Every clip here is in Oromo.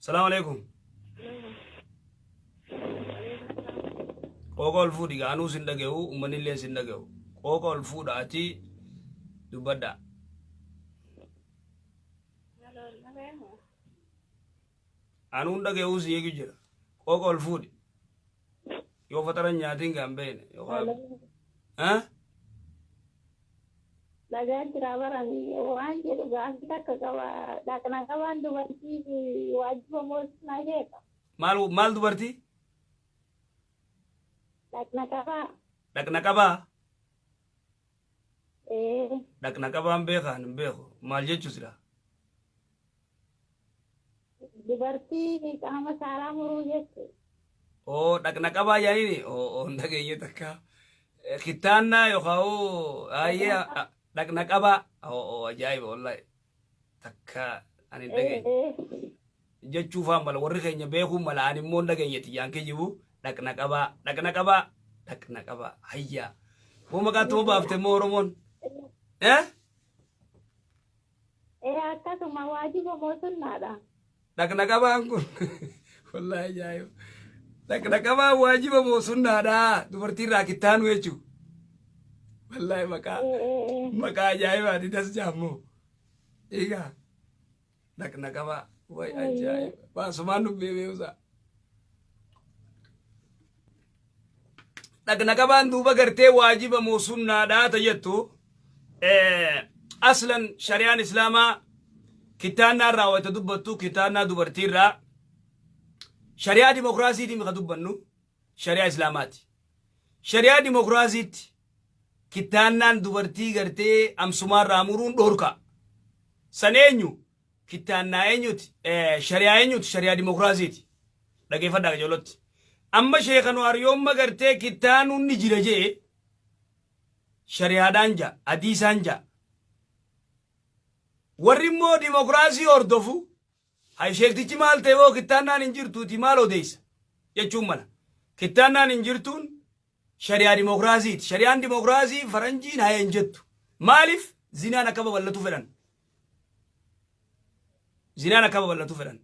السلام عليكم. قوقول فودي كانوا سندقوا ومن اللي سندقوا قوقول فودا أتي دبدا أنو ندقوا سيجي جرا قوقول فودي يو فترة نياتين كامبين يو ها Lagan tirawaran wan jadi gas kita ke kawa dak na kawan tu wanti wajib mos na je مال دبرتي dak na kawa دك نكبا eh دك نكبا مبيخا نبيخو مال جيتشو سلا diberti kama salam uruje او دك نكبا يعني او ندقي يتكا ختانا يخاو ايه دك نكبا او عجائب والله تكا أنا ندقي jechuu faa mala warri keenya beekuu mala ani immoo dhageenyati yaankee jibu dhaqna qaba hayya hoo maqaa tuma baafte immoo oromoon akkasuma waajiba mootummaadha dhaqna qabaan kun wallahi ajaa'iba dhaqna qabaa waajiba mootummaadha dubartiirraa kittaanu jechuu wallahi maqaa ajaa'ibaati das jaammoo eegaa dhaqna qabaa way ajaa'ib baasumaan dubbee beekusa dhaqna qabaan duuba gartee waajiba moo sunnaadhaa tajettu aslan shari'aan islaamaa kitaannaa irraa wayta dubbattu kitaannaa dubartiirraa shari'aa dimokiraasiitiin ka dubbannu shari'aa islaamaati shari'aa dimokiraasiitti kitaannaan dubartii gartee amsumaarraa muruun dhoorka san eenyu kitaannaa eenyuti shari'aa dimokiraasiiti dhageeffadhaa ijoolloti amma sheekanu hariyoomma gartee kitaanuun ni jira jee shari'aadhaan ja hadiisaan ja warri immoo dimokiraasii hordofu hay sheektichi maal ta'e boo kitaannaan hin jirtuuti maal odeessa jechuun mala kitaannaan hin jirtuun shari'aa dimokiraasiiti shari'aan dimokiraasii faranjiin haa hin jettu maaliif zinaan akka babal'atu fedhan zinaan akka babal'atu fedhan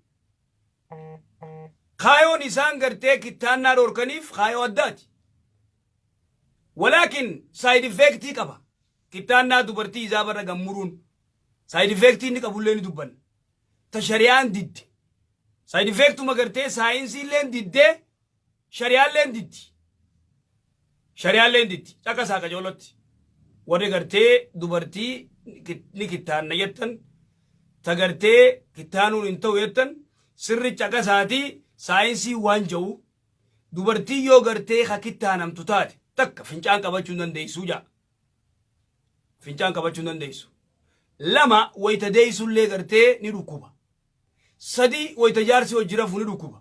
kaayoon isaan gartee kitaannaa dhorkaniif kaayoo addaati walaakin saayid ifeektii qaba kitaannaa dubartii isaa barra gammuruun saayid ifeektii inni qabullee ni dubban ta shari'aan didde saayid ifeektuma gartee saayinsiilleen diddee shari'aalleen diddi caqasaa qajoolotti warri gartee dubartii ni kitaanna jettan tagartee kitaanuun hin ta'u jettan sirri caqasaatii saayinsii waan ja'u dubartii yoo gartee ha kitaanamtu taate takka fincaan qabachuu hin dandeessu jaa fincaan qabachuu hin dandeessu lama wayta deeysullee gartee ni dhukkuba sadii wayta jaarsi hojii rafu ni dhukkuba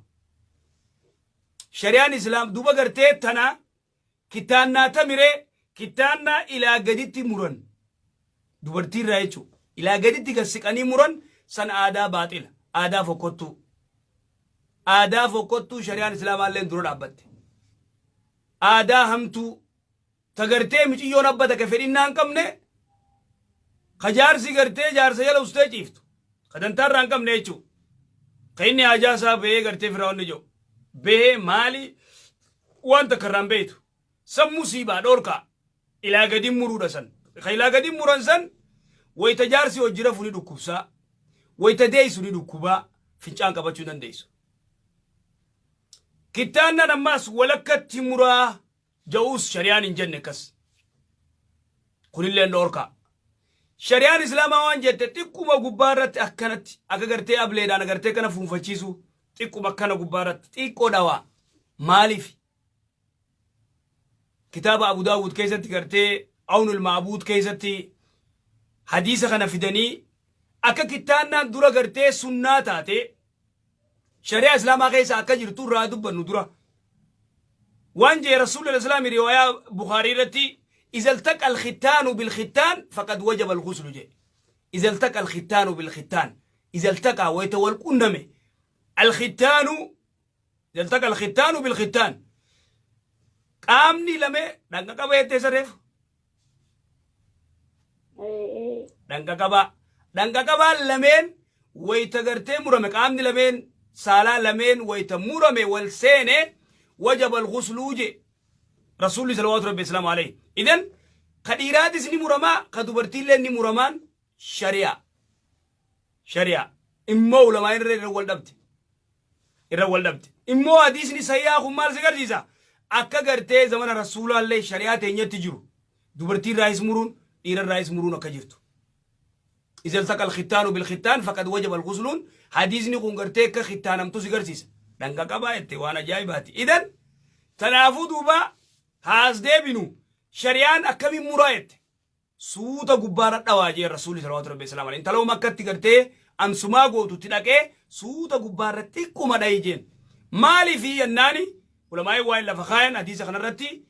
shari'aan islaam duba gartee tana kitaannaa tamiree kitaannaa ilaa gaditti muran dubartiirraa jechuudha ilaa gaditti gassiqanii muran san aadaa baaxila aadaa fokkottuu shari'aan islaamaalleen dura dhaabbatte aadaa hamtuu tagartee miciyyoon abbata ka fedhinnaa hin qabne ka jaarsi gartee jaarsa jala ustee ciiftu ka dantaarraa hin qabne jechuu ka inni haajaasaa bahee gartee firaa'onni jiru bahee maali waan takka irraan beeytu sammuu siibaa dhoorkaa ilaa gadiin muruudha san ka ilaa gadiin muran san wayta jaarsi hojii rafu ni dhukkubsaa wayta deeysu ni dhukkubaa fincaan qabachuu dandeessu kitaannan ammaas walakkatti muraa ja'uus shari'aan hin jenne kas kunilleen dhoorkaa shari'aan islaamaa waan jette xiqquma gubbaa irratti akkanatti akka gartee ableedhaan agartee kana fuunfachiisu xiqquma akkana gubbaa irratti xiqqoo dhawaa maaliif kitaaba abu daawud keessatti gartee awnul maabuud keessatti hadiisa kana fidanii akka kitaannaan dura gartee sunnaa taate shari'aa islaamaa keessa akka jirtu irraa dubbannu dura waan jee rasuulul islaami riwaayaa bukaarii irratti إذا التقى الختان بالختان فقد وجب الغسل جي إذا التقى الختان بالختان إذا التقى ويتولقون نمي الختان إذا التقى الختان بالختان قامني لمي دنگا قبا يتسرف دنگا قبا لمين ويتغرتي مرمي قامني لمين سالا لمن ويتمرمي والسينة وجب الغسل وجه رسول صلوات ربي السلام عليه إذن قديرات سني مرما قدبرتي لني مرمان شريعة إمو لما الرول دبت إمو حديثني سيئا خمال سكر جيسا أكا قرتي زمان رسول الله شريعة تنيت تجرو دبرتي رئيس مرون إيرا رئيس مرون أكا جرتو إذا التقى الختان بالختان فقد وجب الغسل حديثني كون قرتي كختان أمتو سكر جيسا دنگا قبايتي وانا جايباتي إذن تنافو دوبا هاز ديبنو شريان أكمي مرايت سوتا قبارة دواجي الرسول صلى الله عليه وسلم انت لو مكة تقرتي أمسما قوتو تدقى سوتا قبارة تكو مدايجين مالي في يناني ولما يوائل لفخاين حديثة خنرتي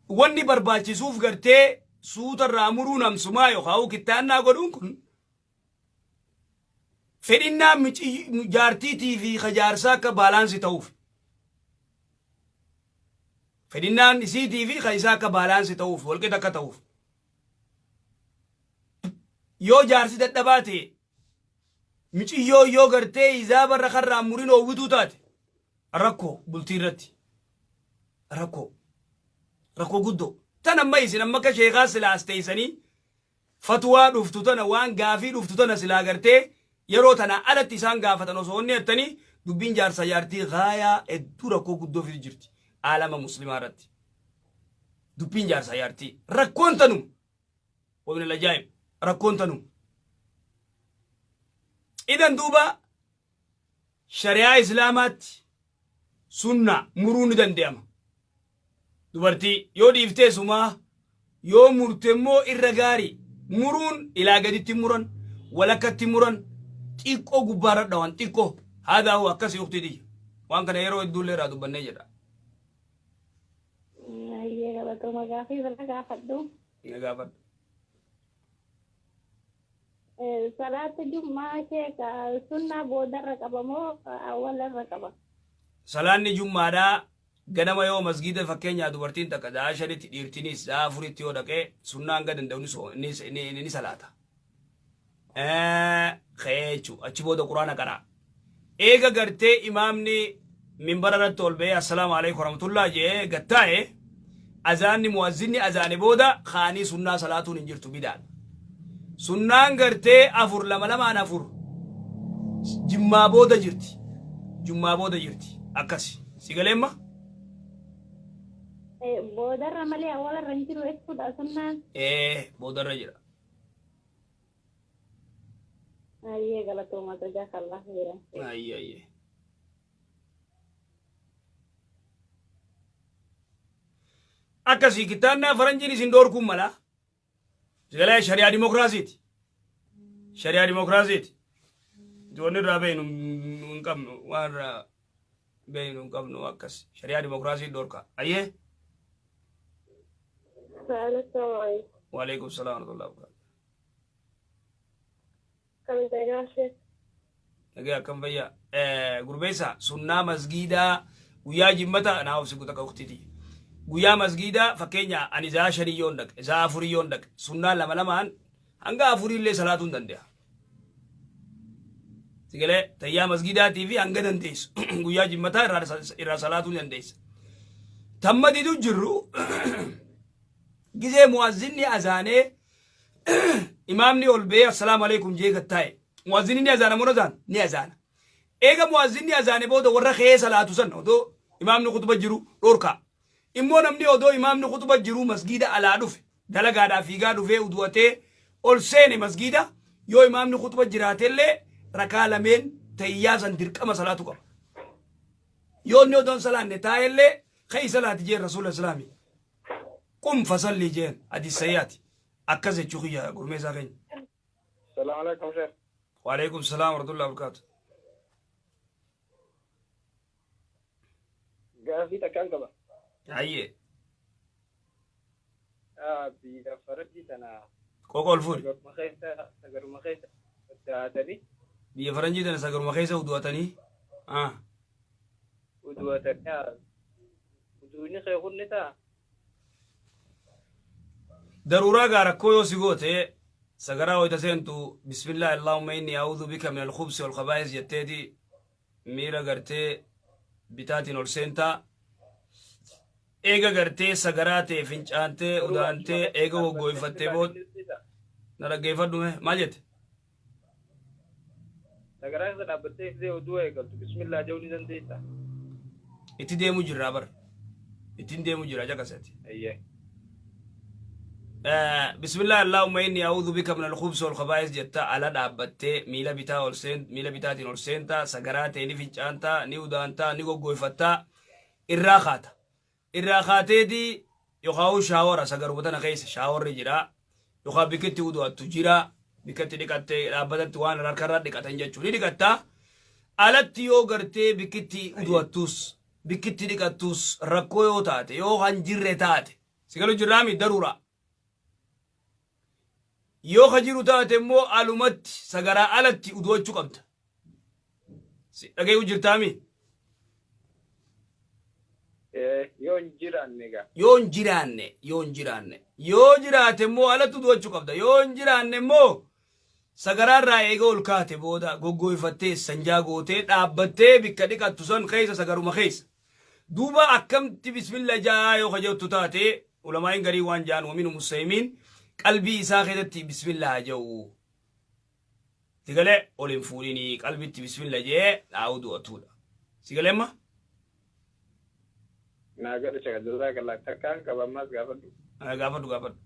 واني برباچي سوف قرتي سوتا رامرون أمسما يخاو كتانا قدون كن فإننا مجارتي تي في خجارسا كبالانسي توف فإننا نسيتي في خيسا كبالانسي توف والكتا كتوف yoo jaarsi dadhabaate miciyyoo yoo gartee izaabarra karraa murin oowwituu taate rakkoo bultii irratti rakkoo guddoo tan amma isin amma akka sheekaa silaas teeysanii fatwaa dhuftu tana waan gaafii dhuftu tana silaa gartee yeroo tana alatti isaan gaafatan osoo onni attanii dubbiin jaarsa jaartii gaayaa hedduu rakkoo guddoo fi jirti aalama muslimaa irratti dubbiin jaarsa jaartii rakkoon tanum wabin alajaa'ib rakkoon tanum idan duuba shari'aa islaamaatti sunna muruu ni danda'ama dubartii yoo dhiiftee sumaa yoo murte immoo irra gaarii muruun ilaa gaditti muran walakkatti muran xiqqoo gubbaarra dhawan xiqqoo haadaa hoo akkasii uktidii waan kana yeroo hedduullee irraa dubbannee jedha gabatuma gaafii bira gaafadhu na gaafadhu صلاة الجمعة شيء سنة بودر ركبمو أول ركبة صلاة الجمعة دا ganama yoo masgida fakkeenya dubartiin takka daa shanitti dhiirtinis daa afuritti yoo dhaqee sunnaan gad danda'u ni salaata keechu achi booda quraana qara eega gartee imaamni minbara irratti ol ba'ee assalaamu alaykum warahmatullah jee gattaa'e azaanni muwazzinni azaane booda kaanii sunnaa salaatuun hin jirtu bidaan sunnaan gartee afur lamaan afur jummaa booda jirti akkasi sigaleemma boodarra malee awwalarra hin jiru jechuudha sunnaan boodarra jira ayyee galatooma jazakallah khairan ayyee akkasi kitaanna faranjiin isin doorkuun mala sigalee shari'aa dimokiraasiiti ijoonni irraa beeynu hin qabnu waan irraa beeynu hin qabnu akkas shari'aa dimokiraasii doorka ayyee waalaikum salaam warahmatullahi wabarakatuh kan tajaajilu nagee akkam fayyaa gurbeessa sunnaa masgiidaa guyyaa jimmata naa ofsi guta qawqtiti guyyaa masgiidaa fakkeenya ani zaa shanii yoon dhaqe zaa afurii yoon dhaqe sunnaa lamaan hanga afurii illee salaatuun danda'a sigalee tayyaa masgiidaatii fi hanga dandeessu guyyaa jimmataa irraa salaatuun dandeessa tamma didu jirru gizee muwazzinni azaanee imaamni ol bee assalaamu alaykum jee gattaa'e muwazzinni ni azaana moo azaan ni azaana eega muwazzinni azaane booda warra kee salaatu san odoo imaamni kutuba jiru dhorkaa immoo namni odoo imaamni kutuba jiru masgiida alaa dhufe dalagaadhaa fiigaa dhufee uduwatee ol seene masgiida yoo imaamni kutuba jiraatellee rakaa lameen tayyaa san dirqama salaatu qaba yoo inni odoon salaanne taa'ellee ka'ii salaati jeen rasuula islaamii qum fasalli jeen hadiis sayyaati akkas jechuu kiyya gurmeessaa keenya السلام عليكم شيخ. وعليكم السلام ورحمة الله وبركاته. قافيتك كان كبا. عيه. بيفرجي أنا. كوكول فول. سجر مخيسة. تدري. بيفرجي أنا سجر مخيسة ودواتني. ودواتني. ودوني خيخون نتا. ضرورة غاركو يوسيغوتي. سجرا ويتسنتو بسم الله اللهم إني أعوذ بك من الخبث والخبائث يتدي miila gartee bitaatiin ol seentaa eega gartee sagaraa ta'e fincaantee udaantee eega goggoofattee bood na dhaggeeffadhume maal jette sagaraa isa dhaabbattee illee oduu eegaltu bismillaa ja'uu ni dandeessa. itti deemu jirraa bar ittiin deemu jira jakasati Ayyee. bismillah allahumma inni a'udhu bika min al-khubsi wal khaba'is jetta ala dhaabbattee miila bitaatiin ol seentaa sagaraa ta'e ni fincaantaa ni udaantaa ni goggoofattaa irraa kaata irraa kaateeti yookaan shaawara sagaruu tana keessa shaawarri jira yookaan bikkitti udu'attu jira bikkitti dhiqattee dhaabbatatti waan harkarraa dhiqatan jechuun ni dhiqattaa alatti yoo gartee bikkitti udu'attus bikkitti dhiqattus rakkoo yoo taate yoo hanjirre taate sigalu jirraami daruura yoo hajiru taate immoo alumatti sagaraa alatti udu'achuu qabda dhagayuu jirtaami Yoo hin jiraanne egaa. yoo hin jiraanne yoo jiraate immoo alatti udu'achuu qabda yoo hin jiraanne immoo sagaraarraa eega ol kaate booda goggoofattee sanjaa gootee dhaabbattee bikka dhiqattu san keessa sagaruma keessa duuba akkamti bismillah jaa yoo hajattu taate ulamaa'in garii waan jaan waminu musaymiin qalbii isaa keessatti bismillah ja'u sigalee ol hin fuudhinii qalbitti bismillah jee dhaa'uu du'atuudha sigalee ma Naa gadhu shagadurraa gallaa takkaan qabammaas gaafadhu. gaafadhu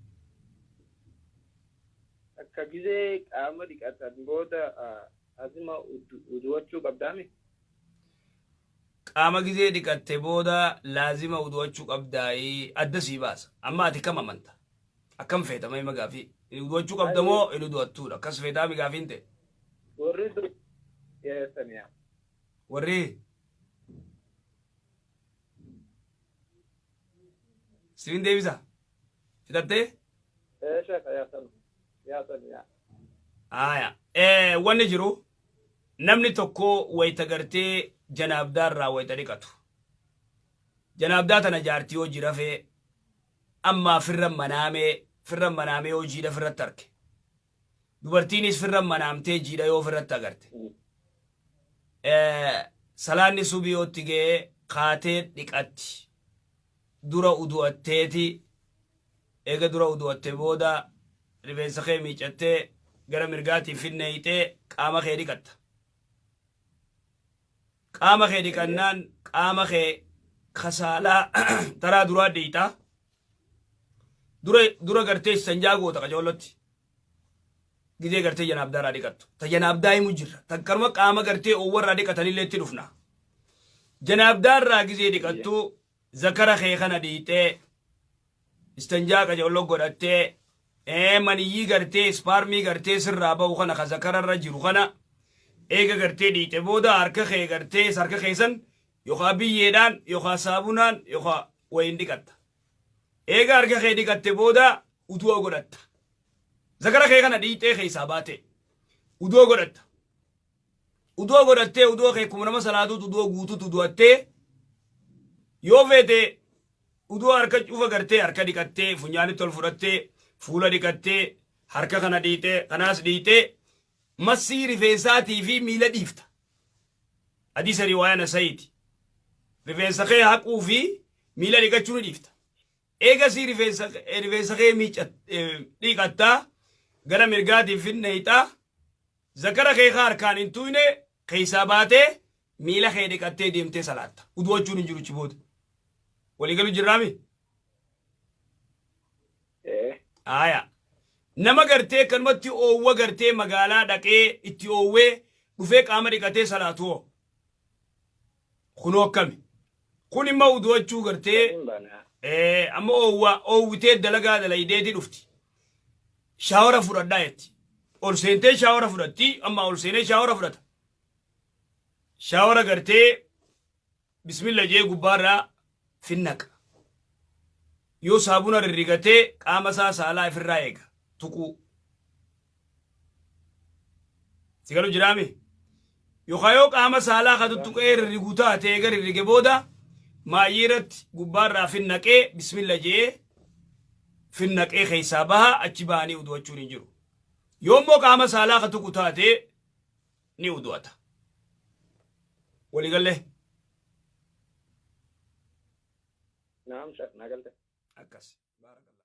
Akka gizee qaama dhiqatan booda asima uduwachuu qabdaami. qaama gizee dhiqatte booda laazima udu'achuu qabdaa'ii adda sii baasa amma ati kam amanta akkam feetama hima gaafii udu'achuu qabda moo hin udu'attuudha akkas feetaami gaafiin ta'e Warri dur dhiyeessaniyaa. warri sibiin deebisa fitattee Shaka yaasaniyaa. aya wanni jiru namni tokko wayta gartee janaabdaarraa wayta dhiqatu janaabdaa tana jaartii yoo jirafee ammaa firran manaamee yoo jiidha firratti arge dubartiinis firran manaamtee jiidha yoo firratti agarte salaanni subii yootti ga'ee kaatee dhiqatti dura udu'atteeti eega dura udu'atte booda rifeensa kee miicattee gara mirgaatiin finneeyxee qaama kee dhiqatta qaama kee dhiqannaan qaama kee kasaalaa taraa duraa dhiitaa dura gartee sanjaa goota qajoollotti gizee gartee janaabdaarraa dhiqattu ta janaabdaa himu jirra takkaruma qaama gartee oowwarraa dhiqatanillee itti dhufna janaabdaarraa gizee dhiqattu zakara kee kana dhiitee istanjaa qajoollo godhattee maniyyii gartee ispaarmii gartee sirraa ba'u kana ka zakararra jiru kana eega gartee dhiite booda harka kee gartee harka keessan yookaan biyyeedhaan yookaan saabunaan yookaan wayin dhiqatta eega harka kee dhiqatte booda udu'a godhatta zakara kee kana dhiitee keessaa baate udu'a godhattee udu'a kee kuma nama salaatuutu udu'a guutuutu udu'attee yoo feete udu'a harka cufa gartee harka dhiqattee funyaanitti ol fudhattee fuula dhiqattee harka kana dhiitee kanaas dhiitee massii rifeensaatii fi miila dhiifta hadiisa riwaayaa Nasa'iiti rifeensa kee haquu fi miila dhiqachuu ni dhiifta eegasii rifeensa kee dhiqattaa gara mirgaatiin finneeyxaa zakara kee harkaan hin tuyne keessaa baatee miila kee dhiqattee deemtee salaatta udu'achuun hin jiru booda waliigalu jirraami aya nama gartee kanumatti oowwa gartee magaalaa dhaqee itti oowwee dhufee qaama dhiqatee salaatu kunoo akkami kun immoo udu'achuu gartee amma oowwitee dalagaa dalaydeeti dhufti shaawara fudhadhaa jetti ol seentee shaawara fudhatti amma ol seenee shaawara fudhata shaawara gartee bismillah jee gubbaarraa finnaqa yoo saabuna rirrigatee qaama isaa saalaa ifirraa eega tuquu sigalu jiraami yookaan yoo qaama saalaa ka tuttuqee rirrigu taate eega rirrige booda maayyiirratti gubbaarraa finnaqee bismillah jee finnaqee keessaa baha achi bahanii udu'achuun hin jiru yoommoo qaama saalaa ka tuqu taate ni udu'ata waliigallee Naam, shak, nagalta. akkas baarakallah